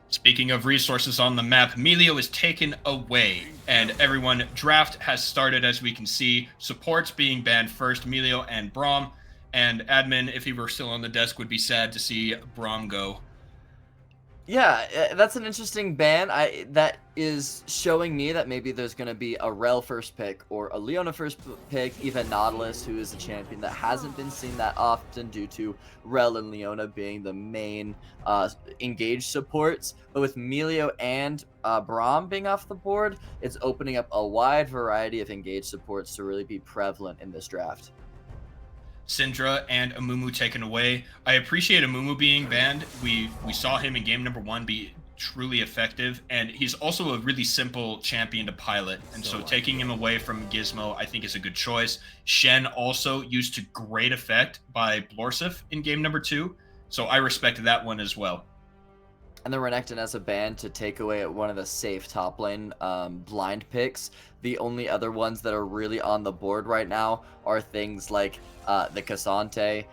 Speaking of resources on the map, Melio is taken away, and everyone draft has started as we can see. Supports being banned first, Melio and Braum, and admin, if he were still on the desk, would be sad to see Braum go. Yeah, that's an interesting ban. That is showing me that maybe there's going to be a Rel first pick or a Leona first pick, even Nautilus, who is a champion that hasn't been seen that often due to Rel and Leona being the main engaged supports. But with Melio and Braum being off the board, it's opening up a wide variety of engaged supports to really be prevalent in this draft. Syndra and Amumu taken away. I appreciate Amumu being banned. We saw him in game number 1 be truly effective, and he's also a really simple champion to pilot, and so taking him away from Gizmo I think is a good choice. Shen also used to great effect by Blorsif in game number 2, so I respect that one as well. And then Renekton as a ban to take away one of the safe top lane blind picks. The only other ones that are really on the board right now are things like the Cassante.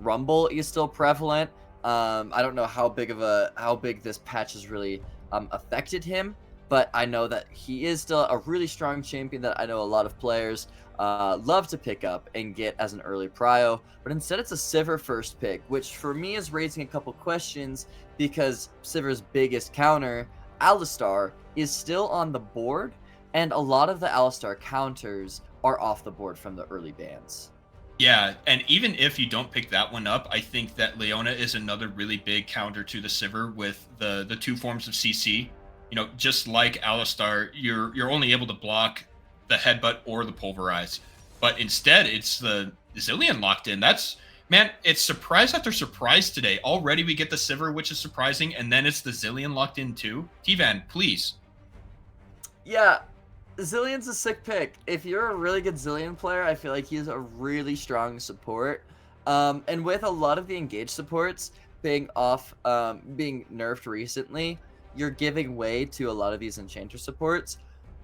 Rumble is still prevalent. I don't know how big this patch has really affected him, but I know that he is still a really strong champion that I know a lot of players love to pick up and get as an early prio. But instead it's a Sivir first pick, which for me is raising a couple questions because Sivir's biggest counter, Alistar, is still on the board, and a lot of the Alistar counters are off the board from the early bans. Yeah, and even if you don't pick that one up, I think that Leona is another really big counter to the Sivir with the two forms of CC. You know, just like Alistar, you're only able to block the headbutt or the pulverize, but instead it's the Zilean locked in. That's, man, it's surprise after surprise today. Already we get the Sivir, which is surprising, and then it's the Zilean locked in too. T-Van, please. Yeah, Zilean's a sick pick. If you're a really good Zilean player, I feel like he's a really strong support. And with a lot of the engaged supports being being nerfed recently, you're giving way to a lot of these enchanter supports.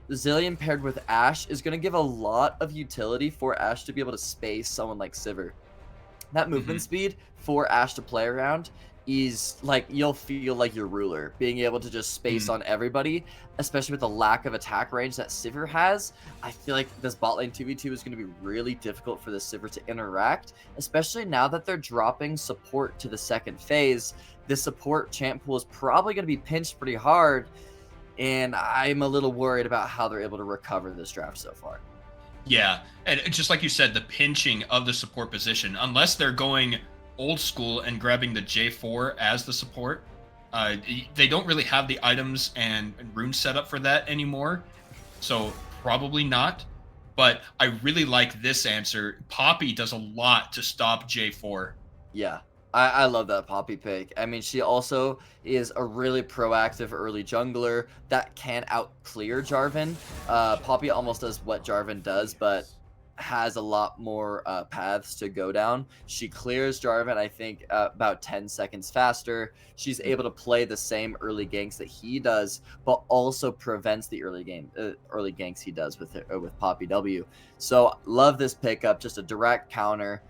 Zilean paired with Ashe is going to give a lot of utility for Ashe to be able to space someone like Sivir. That movement speed for Ashe to play around is like, you'll feel like your ruler, being able to just space on everybody, especially with the lack of attack range that Sivir has. I feel like this bot lane 2v2 is going to be really difficult for the Sivir to interact, especially now that they're dropping support to the second phase. The support champ pool is probably going to be pinched pretty hard, and I'm a little worried about how they're able to recover this draft so far. Yeah, and just like you said, the pinching of the support position, unless they're going old school and grabbing the J4 as the support, they don't really have the items and runes set up for that anymore, so probably not. But I really like this answer. Poppy does a lot to stop J4. Yeah, I love that Poppy pick. I mean, she also is a really proactive early jungler that can out-clear Jarvan. Poppy almost does what Jarvan does, but has a lot more paths to go down. She clears Jarvan, I think, about 10 seconds faster. She's able to play the same early ganks that he does, but also prevents the early ganks he does with Poppy W. So love this pickup, just a direct counter.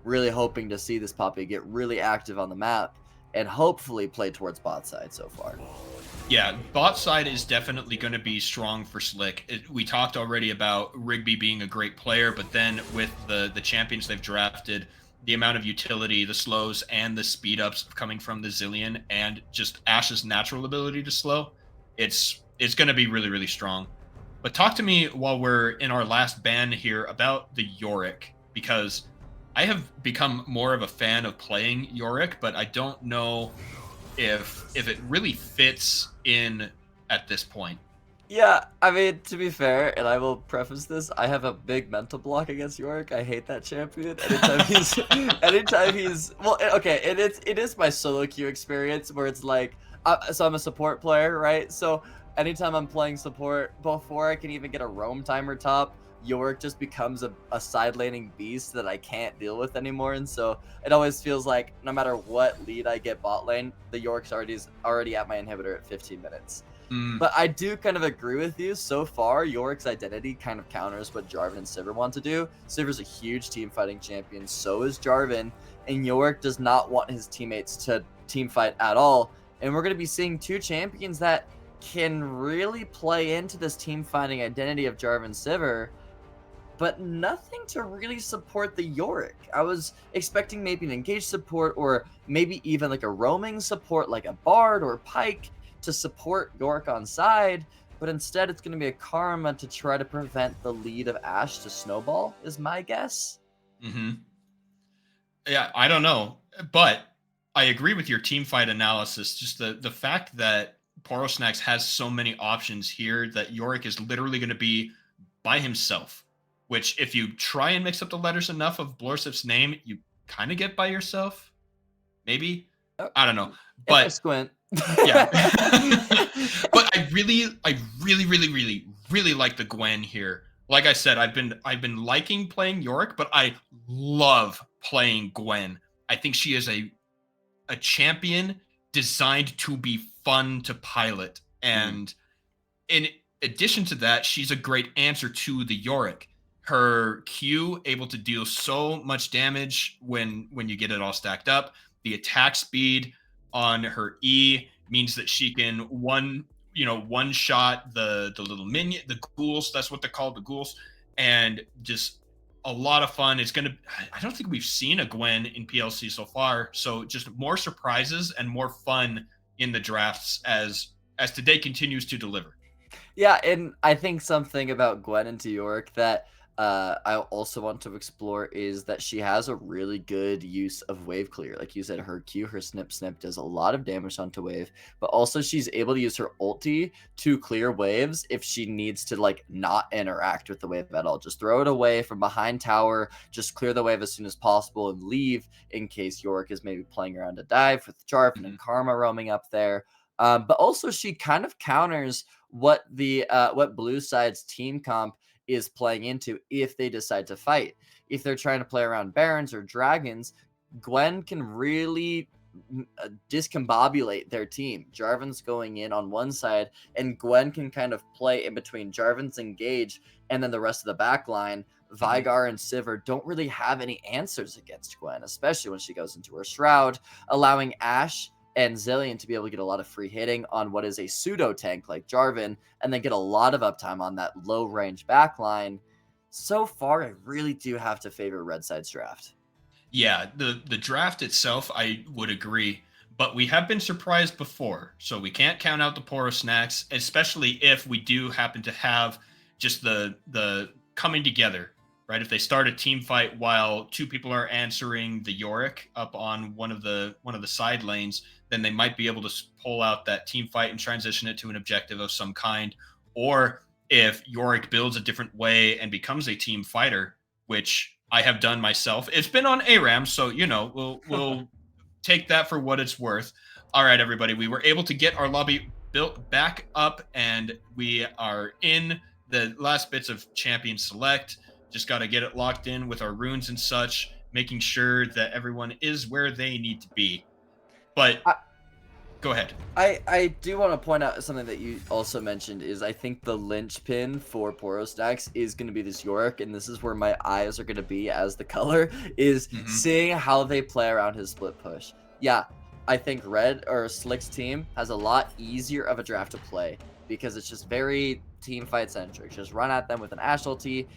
Really hoping to see this Poppy get really active on the map and hopefully play towards bot side so far. Yeah, bot side is definitely going to be strong for Slick. We talked already about Rigby being a great player, but then with the champions they've drafted, the amount of utility, the slows, and the speed ups coming from the Zilean, and just Ashe's natural ability to slow, it's going to be really, really strong. But talk to me while we're in our last ban here about the Yorick, because I have become more of a fan of playing Yorick, but I don't know if it really fits in at this point. Yeah, I mean, to be fair, and I will preface this, I have a big mental block against Yorick. I hate that champion. Anytime he's, well, okay, and it is my solo queue experience where it's like, so I'm a support player, right? So anytime I'm playing support, before I can even get a roam timer top, Yorick just becomes a side laning beast that I can't deal with anymore. And so it always feels like no matter what lead I get bot lane, the Yorick's already at my inhibitor at 15 minutes. But I do kind of agree with you. So far, Yorick's identity kind of counters what Jarvan and Sivir want to do. Sivir's a huge team fighting champion, so is Jarvan, and Yorick does not want his teammates to team fight at all. And we're going to be seeing two champions that can really play into this team-fighting identity of Jarvan Sivir, but nothing to really support the Yorick. I was expecting maybe an engaged support, or maybe even like a roaming support like a Bard or Pike to support Yorick on side, but instead it's going to be a Karma to try to prevent the lead of Ashe to snowball, is my guess. Yeah, I don't know, but I agree with your team fight analysis. Just the fact that Poro-Snax has so many options here that Yorick is literally going to be by himself, which if you try and mix up the letters enough of Blorsif's name, you kind of get by yourself. Maybe. I don't know. If I But squint. yeah. But I really like the Gwen here. Like I said, I've been liking playing Yorick, but I love playing Gwen. I think she is a champion designed to be fun to pilot. And in addition to that, she's a great answer to the Yorick. Her Q able to deal so much damage when you get it all stacked up. The attack speed on her E means that she can one shot the little minion, the ghouls. That's what they're called, the ghouls, and just a lot of fun. It's gonna. I don't think we've seen a Gwen in PLC so far, so just more surprises and more fun in the drafts as today continues to deliver. Yeah, and I think something about Gwen into Yorick that I also want to explore is that she has a really good use of wave clear. Like you said, her Q, her snip snip does a lot of damage onto wave, but also she's able to use her ulti to clear waves if she needs to like not interact with the wave at all. Just throw it away from behind tower, just clear the wave as soon as possible and leave in case Yorick is maybe playing around a dive with Jarvan and Karma roaming up there. But also she kind of counters what blue side's team comp is playing into if they decide to fight. If they're trying to play around Barons or Dragons, Gwen can really discombobulate their team. Jarvan's going in on one side, and Gwen can kind of play in between Jarvan's engage and then the rest of the back line. Veigar and Sivir don't really have any answers against Gwen, especially when she goes into her Shroud, allowing Ashe and Zilean to be able to get a lot of free hitting on what is a pseudo tank like Jarvan, and then get a lot of uptime on that low range backline. So far, I really do have to favor Red Side's draft. Yeah, the draft itself, I would agree, but we have been surprised before, so we can't count out the Poro-Snax, especially if we do happen to have just the coming together, right? If they start a team fight while two people are answering the Yorick up on one of the side lanes, then they might be able to pull out that team fight and transition it to an objective of some kind. Or if Yorick builds a different way and becomes a team fighter, which I have done myself. It's been on ARAM, so we'll take that for what it's worth. All right, everybody, we were able to get our lobby built back up, and we are in the last bits of Champion Select. Just got to get it locked in with our runes and such, making sure that everyone is where they need to be. But go ahead. I do want to point out something that you also mentioned is I think the linchpin for Poro-Snax is going to be this Yorick, and this is where my eyes are going to be as the color, is seeing how they play around his split push. Yeah, I think Red or Slick's team has a lot easier of a draft to play because it's just very team fight centric. Just run at them with an Ashe ulti,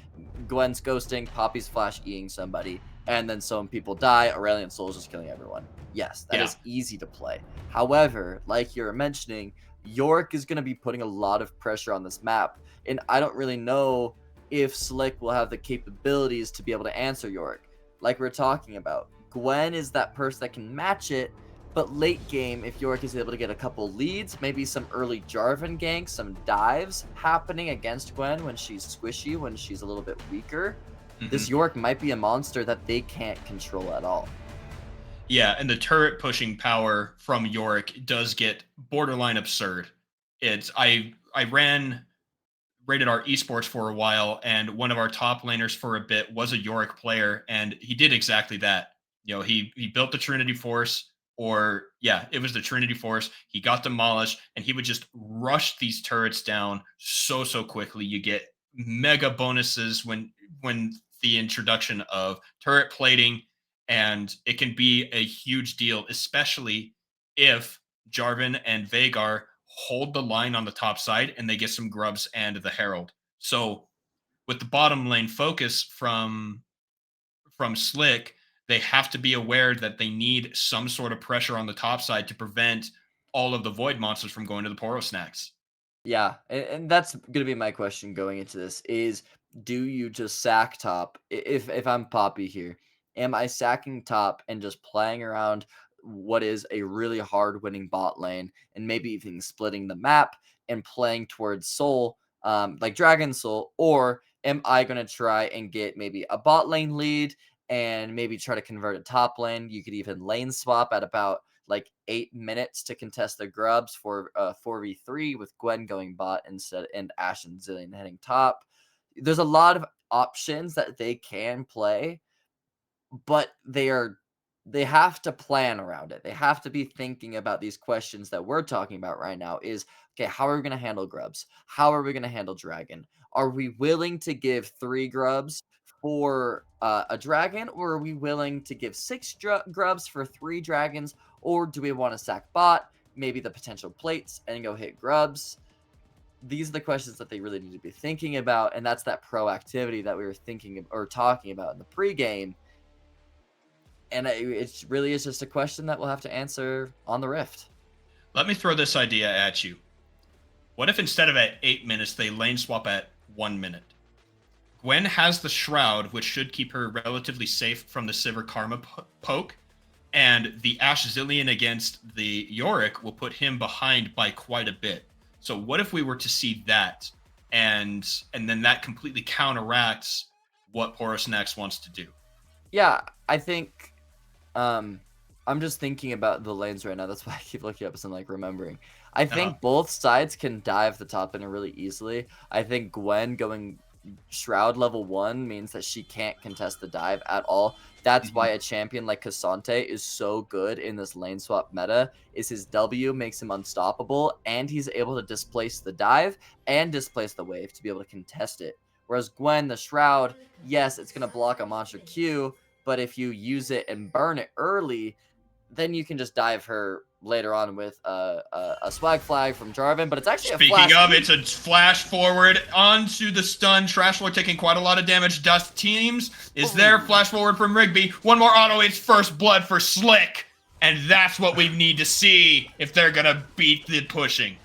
Gwen's ghosting, Poppy's flash Eing somebody, and then some people die, Aurelion Sol's just killing everyone. Yes, that is easy to play. However, like you're mentioning, Yorick is going to be putting a lot of pressure on this map, and I don't really know if Slick will have the capabilities to be able to answer Yorick. Like we're talking about, Gwen is that person that can match it, but late game, if Yorick is able to get a couple leads, maybe some early Jarvan ganks, some dives happening against Gwen when she's squishy, when she's a little bit weaker, this Yorick might be a monster that they can't control at all. Yeah, and the turret pushing power from Yorick does get borderline absurd. I ran rated our esports for a while, and one of our top laners for a bit was a Yorick player, and he did exactly that. He built the Trinity Force, or it was the Trinity Force. He got demolished, and he would just rush these turrets down so quickly. You get mega bonuses when the introduction of turret plating, and it can be a huge deal, especially if Jarvan and Vhagar hold the line on the top side, and they get some grubs and the Herald. So with the bottom lane focus from Slick, they have to be aware that they need some sort of pressure on the top side to prevent all of the void monsters from going to the Poro-Snax. Yeah, and that's gonna be my question going into this is, do you just sack top? If I'm Poppy here, am I sacking top and just playing around what is a really hard winning bot lane and maybe even splitting the map and playing towards soul, like Dragon Soul, or am I gonna try and get maybe a bot lane lead and maybe try to convert a top lane? You could even lane swap at about like 8 minutes to contest the grubs for 4v3 with Gwen going bot instead and Ashe and Zillion heading top. There's a lot of options that they can play, but they have to plan around it. They have to be thinking about these questions that we're talking about right now is, okay, how are we going to handle grubs? How are we going to handle dragon? Are we willing to give 3 grubs for a dragon, or are we willing to give 6 grubs for 3 dragons, or do we want to sack bot, maybe the potential plates, and go hit grubs? These are the questions that they really need to be thinking about, and that's that proactivity that we were thinking or talking about in the pregame. And it really is just a question that we'll have to answer on the Rift. Let me throw this idea at you. What if instead of at 8 minutes, they lane swap at 1 minute? Gwen has the Shroud, which should keep her relatively safe from the Sivir Karma poke, and the Ashe Zillion against the Yorick will put him behind by quite a bit. So what if we were to see that, and then that completely counteracts what Poro-Snax wants to do? Yeah, I think I'm just thinking about the lanes right now. That's why I keep looking up and like remembering. I think both sides can dive the top in really easily. I think Gwen going Shroud level 1 means that she can't contest the dive at all. That's why a champion like Cassante is so good in this lane swap meta, is his W makes him unstoppable, and he's able to displace the dive and displace the wave to be able to contest it. Whereas Gwen, the Shroud, yes, it's going to block a monster Q, but if you use it and burn it early, then you can just dive her later on with a swag flag from Jarvan, but it's actually a flash. Speaking of, it's a flash forward onto the stun. Trashlord taking quite a lot of damage. Dust Teams is there. Flash forward from Rigby. One more auto. It's first blood for Slick. And that's what we need to see if they're going to beat the pushing.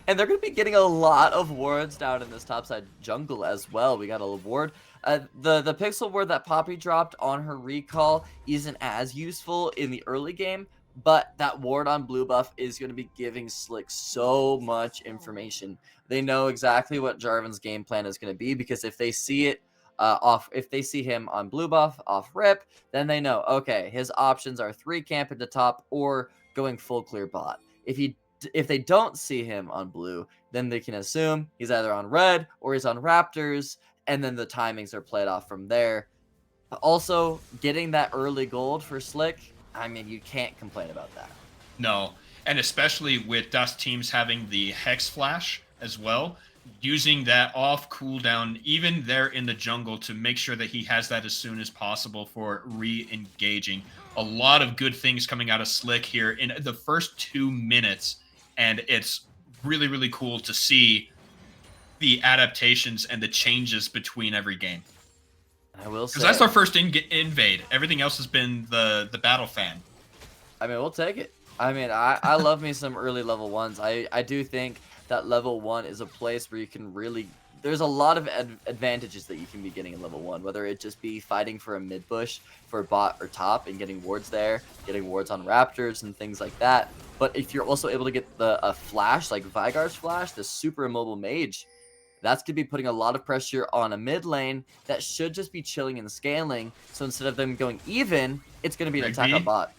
And they're going to be getting a lot of wards down in this topside jungle as well. We got a ward. The pixel ward that Poppy dropped on her recall isn't as useful in the early game, but that ward on blue buff is going to be giving Slick so much information. They know exactly what Jarvan's game plan is going to be, because if they see it if they see him on blue buff off rip, then they know, okay, his options are 3 camp at the top or going full clear bot. If they don't see him on blue, then they can assume he's either on red or he's on Raptors, and then the timings are played off from there. Also, getting that early gold for Slick, I mean, you can't complain about that. No, and especially with Dust Teams having the Hex Flash as well, using that off cooldown, even there in the jungle, to make sure that he has that as soon as possible for re-engaging. A lot of good things coming out of Slick here in the first 2 minutes, and it's really, really cool to see the adaptations and the changes between every game. I will say, because that's our first invade. Everything else has been the battle fan. I mean, we'll take it. I mean, I love me some early level 1s. I do think that level 1 is a place where you can really... There's a lot of advantages that you can be getting in level 1, whether it just be fighting for a mid bush for bot or top and getting wards there, getting wards on Raptors and things like that. But if you're also able to get a flash, like Veigar's flash, the super immobile mage, that's going to be putting a lot of pressure on a mid lane that should just be chilling and scaling. So instead of them going even, it's going to be an attack on bot.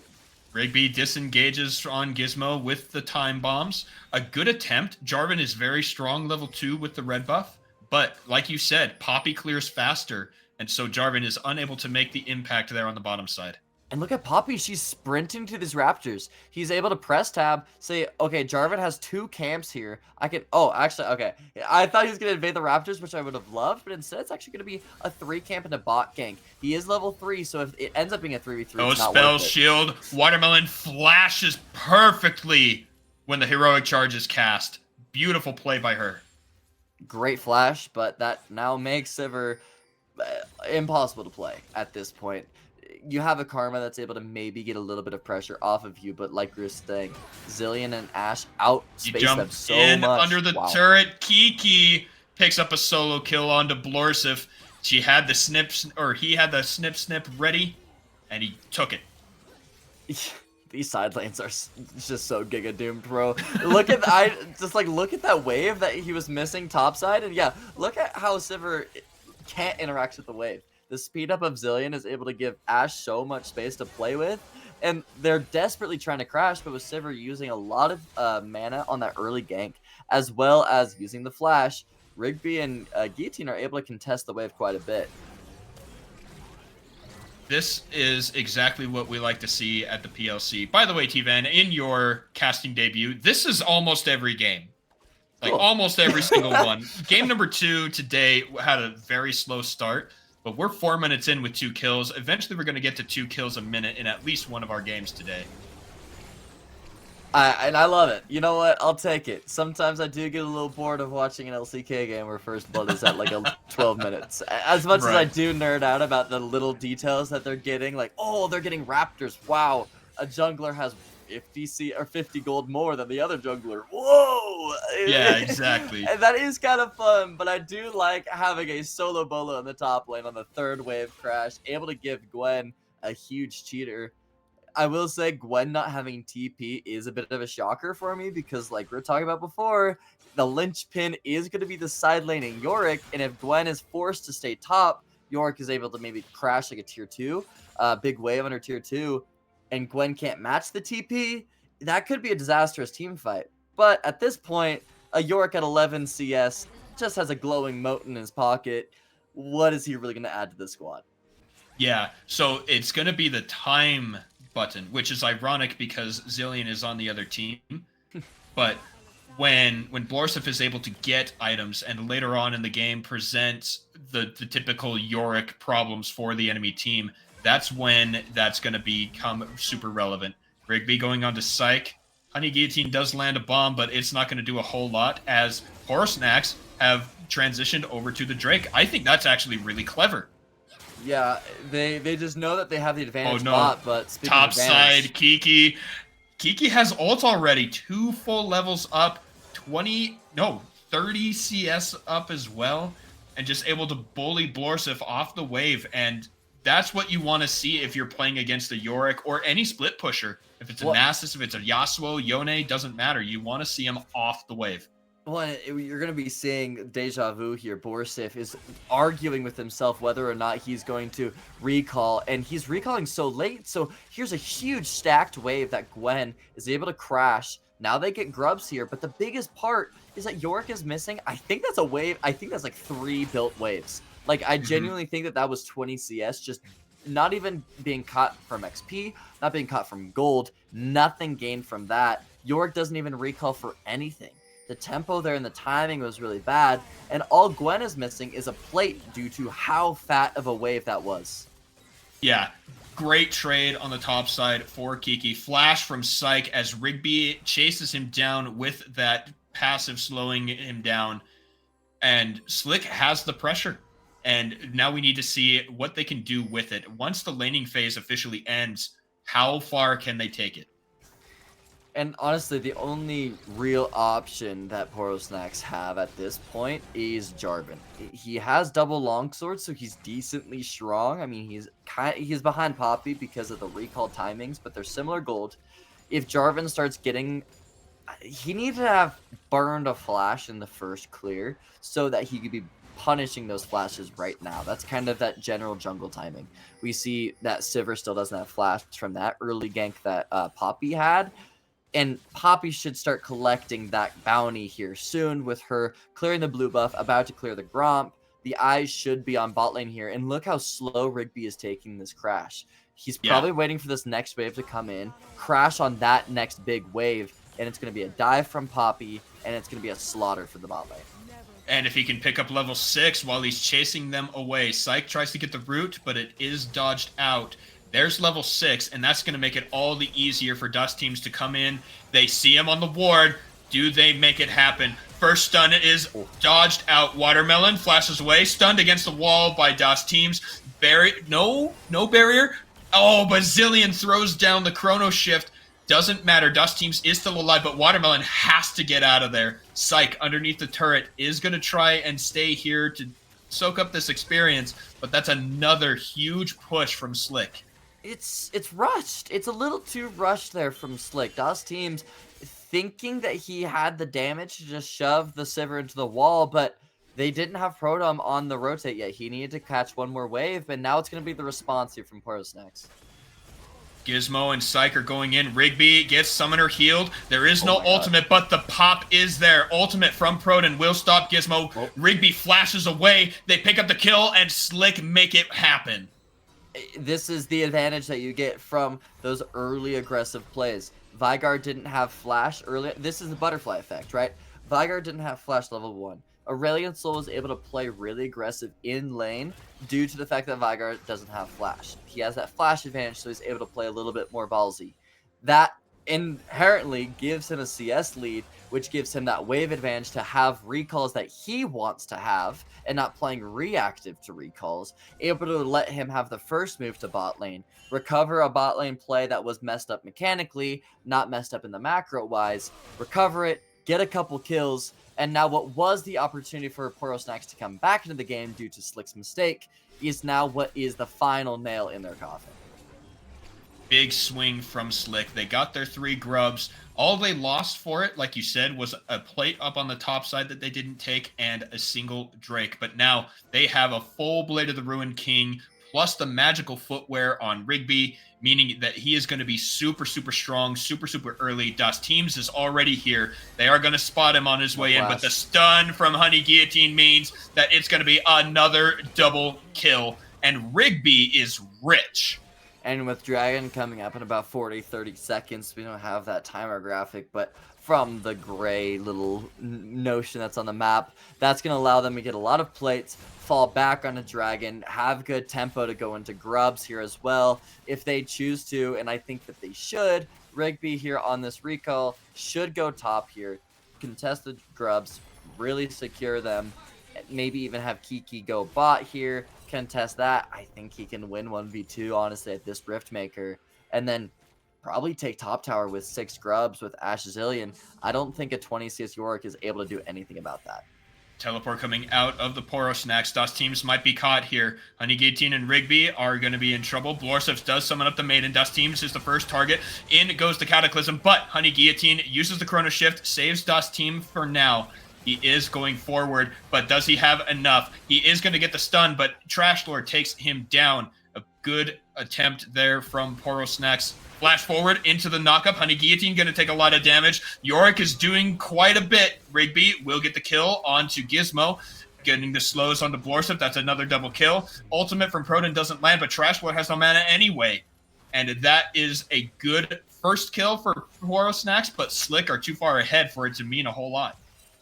Rigby disengages on Gizmo with the time bombs. A good attempt. Jarvan is very strong level 2 with the red buff. But like you said, Poppy clears faster. And so Jarvan is unable to make the impact there on the bottom side. And look at Poppy, she's sprinting to these Raptors. He's able to press tab, say, okay, Jarvan has 2 camps here. I can, oh, actually, okay. I thought he was going to invade the Raptors, which I would have loved, but instead it's actually going to be a 3 camp and a bot gank. He is level 3, so if it ends up being a 3v3, No it's not spell worth it. shield. Watermelon flashes perfectly when the heroic charge is cast. Beautiful play by her. Great flash, but that now makes Sivir impossible to play at this point. You have a Karma that's able to maybe get a little bit of pressure off of you, but like you're saying, Zillion and Ashe outspace them so in much. Under the turret. Kiki picks up a solo kill onto Blorsif. She had the he had the snip ready, and he took it. These side lanes are just so giga doomed, bro. Look at look at that wave that he was missing topside, and yeah, look at how Sivir can't interact with the wave. The speed up of Zillion is able to give Ashe so much space to play with, and they're desperately trying to crash, but with Sivir using a lot of mana on that early gank, as well as using the flash, Rigby and Guillotine are able to contest the wave quite a bit. This is exactly what we like to see at the PLC. By the way, T-Van, in your casting debut, this is almost every game. Like, cool. Almost every single one. Game number 2 today had a very slow start, but we're 4 minutes in with 2 kills. Eventually, we're going to get to 2 kills a minute in at least one of our games today. And I love it. You know what? I'll take it. Sometimes I do get a little bored of watching an LCK game where first blood is at like 12 minutes. As much as I do nerd out about the little details that they're getting, like, oh, they're getting Raptors. Wow, a jungler has 50 gold more than the other jungler. Whoa! Yeah, exactly. And that is kind of fun, but I do like having a solo bolo in the top lane on the 3rd wave crash, able to give Gwen a huge cheater. I will say Gwen not having TP is a bit of a shocker for me because, like we were talking about before, the linchpin is going to be the side laning Yorick, and if Gwen is forced to stay top, Yorick is able to maybe crash like a tier 2, big wave under tier 2, and Gwen can't match the TP. That could be a disastrous team fight. But at this point, a Yorick at 11 CS just has a glowing moat in his pocket. What is he really going to add to the squad? Yeah, so it's going to be the time button, which is ironic because Zillion is on the other team. But when Blorsif is able to get items and later on in the game present the typical Yorick problems for the enemy team, that's when that's going to become super relevant. Rigby going on to Psych. Honey Guillotine does land a bomb, but it's not going to do a whole lot as Poro-Snax have transitioned over to the Drake. I think that's actually really clever. Yeah, they just know that they have the advantage bot, but speaking top of advantage, side, Kiki has ult already, 2 full levels up, 30 CS up as well, and just able to bully Blorsif off the wave, and that's what you want to see if you're playing against a Yorick or any split pusher. If it's a Nasus, if it's a Yasuo, Yone, doesn't matter. You want to see him off the wave. Well, you're going to be seeing deja vu here. Blorsif is arguing with himself whether or not he's going to recall, and he's recalling so late. So here's a huge stacked wave that Gwen is able to crash. Now they get grubs here, but the biggest part is that Yorick is missing. I think that's a wave. I think that's like 3 built waves. Like, I genuinely think that was 20 CS, just not even being caught from XP, not being caught from gold, nothing gained from that. Yorick doesn't even recall for anything. The tempo there and the timing was really bad, and all Gwen is missing is a plate due to how fat of a wave that was. Yeah, great trade on the top side for Kiki. Flash from Psych as Rigby chases him down with that passive slowing him down, and Slick has the pressure. And now we need to see what they can do with it. Once the laning phase officially ends, how far can they take it? And honestly, the only real option that Poro-Snax have at this point is Jarvan. He has double longsword, so he's decently strong. I mean, he's behind Poppy because of the recall timings, but they're similar gold. If Jarvan starts getting... He needs to have burned a flash in the first clear so that he could be punishing those flashes right now. That's kind of that general jungle timing. We see that Sivir still doesn't have flash from that early gank that Poppy had. And Poppy should start collecting that bounty here soon with her clearing the blue buff, about to clear the Gromp. The eyes should be on bot lane here. And look how slow Rigby is taking this crash. He's probably waiting for this next wave to come in, crash on that next big wave, and it's going to be a dive from Poppy, and it's going to be a slaughter for the bot lane. And if he can pick up level 6 while he's chasing them away. Psych tries to get the root, but it is dodged out. There's level 6, and that's going to make it all the easier for Dust Teams to come in. They see him on the ward. Do they make it happen? First stun is dodged out. Watermelon flashes away, stunned against the wall by Dust Teams. No barrier. Oh, but Zillion throws down the Chrono Shift. Doesn't matter. Dust Teams is still alive, but Watermelon has to get out of there. Psych underneath the turret is going to try and stay here to soak up this experience, but that's another huge push from Slick. It's rushed. It's a little too rushed there from Slick. Dust Teams thinking that he had the damage to just shove the Sivir into the wall, but they didn't have Protom on the rotate yet. He needed to catch one more wave, and now it's going to be the response here from Poro-Snax. Gizmo and Psych are going in. Rigby gets Summoner healed. There is no ultimate, but the pop is there. Ultimate from Proton will stop Gizmo. Rigby flashes away. They pick up the kill, and Slick make it happen. This is the advantage that you get from those early aggressive plays. Vigard didn't have flash earlier. This is the butterfly effect, right? Vigard didn't have flash level 1. Aurelion Sol was able to play really aggressive in lane due to the fact that Vigard doesn't have flash. He has that flash advantage, so he's able to play a little bit more ballsy. That inherently gives him a CS lead, which gives him that wave advantage to have recalls that he wants to have and not playing reactive to recalls, able to let him have the first move to bot lane, recover a bot lane play that was messed up mechanically, not messed up in the macro wise, recover it, get a couple kills, and now what was the opportunity for Poro-Snax to come back into the game due to Slick's mistake is now what is the final nail in their coffin. Big swing from Slick. They got their 3 grubs. All they lost for it, like you said, was a plate up on the top side that they didn't take and a single Drake. But now they have a full Blade of the Ruined King plus the magical footwear on Rigby, meaning that he is going to be super, super strong, super, super early. Dust Teams is already here. They are going to spot him on his way in, but the stun from Honey Guillotine means that it's going to be another double kill, and Rigby is rich. And with Dragon coming up in about 40-30 seconds, we don't have that timer graphic, but from the gray little notion that's on the map, that's going to allow them to get a lot of plates, fall back on a Dragon, have good tempo to go into grubs here as well, if they choose to, and I think that they should. Rigby here on this recall should go top here, contest the grubs, really secure them, maybe even have Kiki go bot here, contest that. I think he can win 1v2, honestly, at this Rift Maker, and then probably take top tower with 6 grubs with Ashe Zillion. I don't think a 20 CS Yorick is able to do anything about that. Teleport coming out of the Poro-Snax. Dust Teams might be caught here. Honey Guillotine and Rigby are going to be in trouble. Blorsif does summon up the Maiden. Dust Teams is the first target. In goes the Cataclysm, but Honey Guillotine uses the Chrono Shift, saves Dust Team for now. He is going forward, but does he have enough? He is going to get the stun, but Trash Lord takes him down. A good attempt there from Poro-Snax. Flash forward into the knockup. Honey Guillotine going to take a lot of damage. Yorick is doing quite a bit. Rigby will get the kill onto Gizmo. Getting the slows onto Blorsif. That's another double kill. Ultimate from Proton doesn't land, but Trash Lord has no mana anyway. And that is a good first kill for Poro-Snax, but Slick are too far ahead for it to mean a whole lot.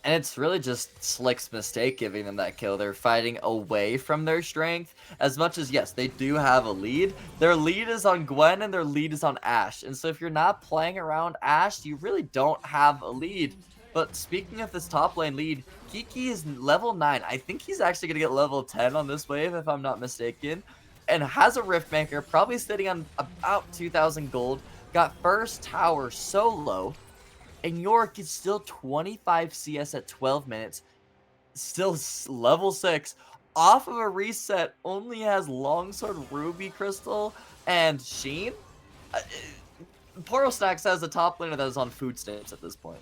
And it's really just Slick's mistake giving them that kill. They're fighting away from their strength. As much as, yes, they do have a lead, their lead is on Gwen and their lead is on Ashe. And so if you're not playing around Ashe, you really don't have a lead. But speaking of this top lane lead, Kiki is level 9. I think he's actually going to get level 10 on this wave, if I'm not mistaken. And has a Rift Maker, probably sitting on about 2,000 gold. Got first tower solo. And Yorick is still 25 CS at 12 minutes, still level 6, off of a reset, only has Longsword, Ruby Crystal, and Sheen. Poro-Snax has a top laner that is on food stamps at this point.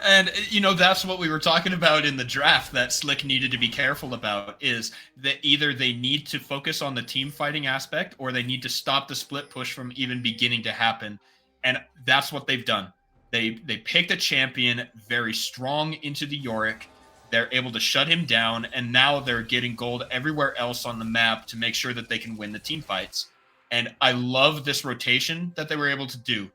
And, you know, that's what we were talking about in the draft that Slick needed to be careful about, is that either they need to focus on the team fighting aspect or they need to stop the split push from even beginning to happen. And that's what they've done. They picked a champion very strong into the Yorick. They're able to shut him down, and now they're getting gold everywhere else on the map to make sure that they can win the team fights. And I love this rotation that they were able to do.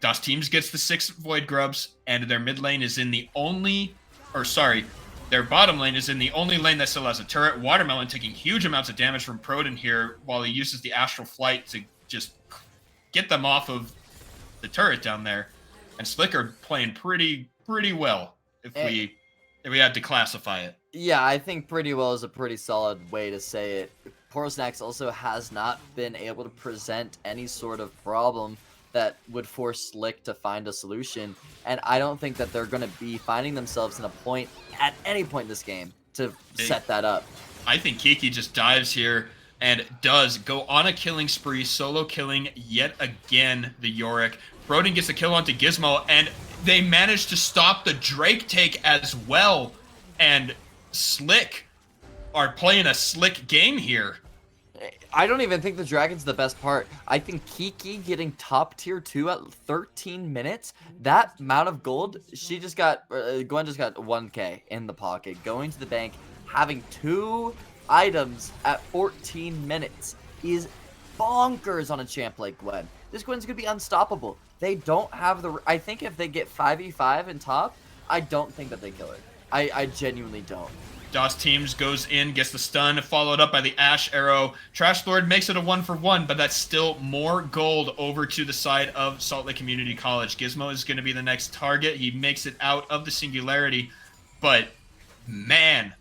Dust Teams gets the 6 Void Grubs, and their mid lane is in the only... Or sorry, Their bottom lane is in the only lane that still has a turret. Watermelon taking huge amounts of damage from Proton here while he uses the Astral Flight to just get them off of the turret down there. And Slick are playing pretty well if we had to classify it. Yeah, I think pretty well is a pretty solid way to say it. Poro-Snax also has not been able to present any sort of problem that would force Slick to find a solution, and I don't think that they're going to be finding themselves in a point at any point in this game to set that up. I think Kiki just dives here and does go on a killing spree, solo killing yet again the Yorick. Broden gets a kill onto Gizmo, and they manage to stop the Drake take as well, and Slick are playing a slick game here. I don't even think the Dragon's the best part. I think Kiki getting top tier 2 at 13 minutes, that amount of gold, she just got, Gwen just got 1k in the pocket, going to the bank, having 2 items at 14 minutes is bonkers on a champ like Gwen. This Gwen's going to be unstoppable. They don't have the, I think if they get 5v5 in top, I don't think that they kill her. I genuinely don't. DOS Teams goes in, gets the stun, followed up by the Ash Arrow. Trash Lord makes it a 1-for-1, but that's still more gold over to the side of Salt Lake Community College. Gizmo is going to be the next target. He makes it out of the Singularity, but man,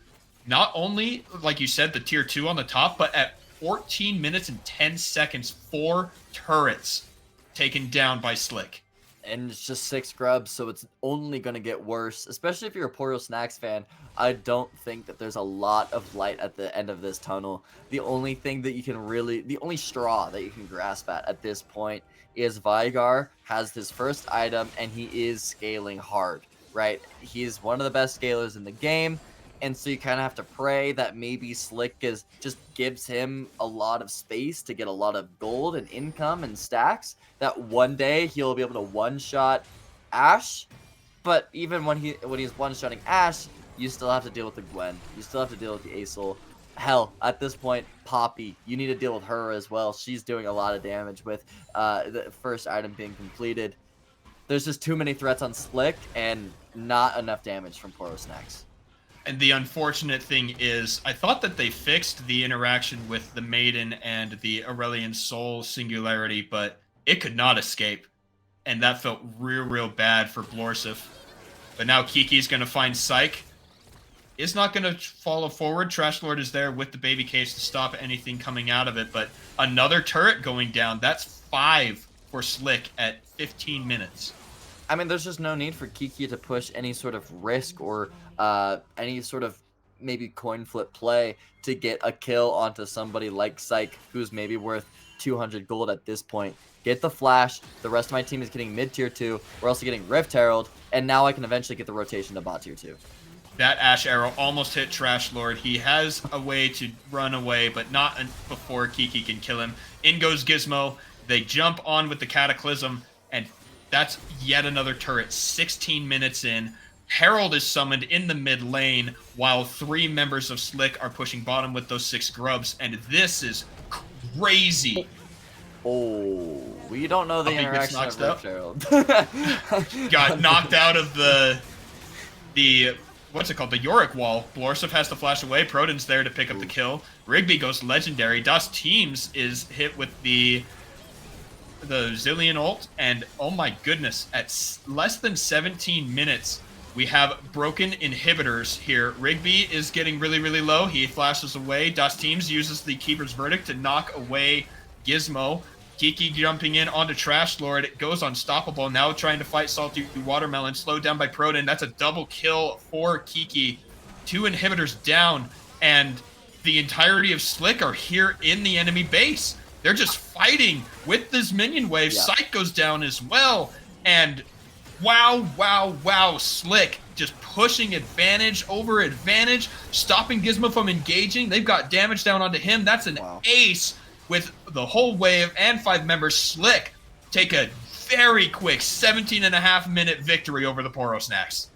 not only, like you said, the tier 2 on the top, but at 14 minutes and 10 seconds, 4 turrets taken down by Slick. And it's just 6 grubs, so it's only going to get worse, especially if you're a Poro-Snax fan. I don't think that there's a lot of light at the end of this tunnel. The only thing that you can really, the only straw that you can grasp at this point is Vigar has his first item, and he is scaling hard, right? He's one of the best scalers in the game, and so you kind of have to pray that maybe Slick just gives him a lot of space to get a lot of gold and income and stacks, that one day he'll be able to one-shot Ashe. But even when he's one-shotting Ashe, you still have to deal with the Gwen. You still have to deal with the Acel. Hell, at this point, Poppy, you need to deal with her as well. She's doing a lot of damage with the first item being completed. There's just too many threats on Slick and not enough damage from Poro-Snax. And the unfortunate thing is, I thought that they fixed the interaction with the Maiden and the Aurelian Soul Singularity, but it could not escape. And that felt real bad for Blorsif. But now Kiki's going to find Psych. Is not going to follow forward. Trash Lord is there with the baby case to stop anything coming out of it. But another turret going down. That's 5 for Slick at 15 minutes. I mean, there's just no need for Kiki to push any sort of risk or any sort of maybe coin flip play to get a kill onto somebody like Psych, who's maybe worth 200 gold at this point. Get the flash. The rest of my team is getting mid tier 2. We're also getting Rift Herald, and now I can eventually get the rotation to bot tier 2. That Ash Arrow almost hit Trash Lord. He has a way to run away, but not before Kiki can kill him. In goes Gizmo. They jump on with the Cataclysm, and that's yet another turret. 16 minutes in. Herald is summoned in the mid lane, while 3 members of Slick are pushing bottom with those 6 grubs, and this is crazy. Oh, we don't know the interaction of Rift Herald. Got knocked out of the what's it called? The Yorick wall. Blorsif has to flash away. Proton's there to pick up the kill. Rigby goes legendary. DOS Teams is hit with the Zillion ult, and oh my goodness, at less than 17 minutes, we have broken inhibitors here. Rigby is getting really low. He flashes away. DOS Teams uses the Keeper's Verdict to knock away Gizmo. Kiki jumping in onto Trash Lord. It goes unstoppable. Now trying to fight Salty Watermelon. Slowed down by Proton. That's a double kill for Kiki. 2 inhibitors down. And the entirety of Slick are here in the enemy base. They're just fighting with this minion wave. Yeah. Psych goes down as well. And wow. Slick just pushing advantage over advantage. Stopping Gizmo from engaging. They've got damage down onto him. That's an ace. With the whole wave and 5 members, Slick take a very quick 17.5-minute victory over the Poro-Snax.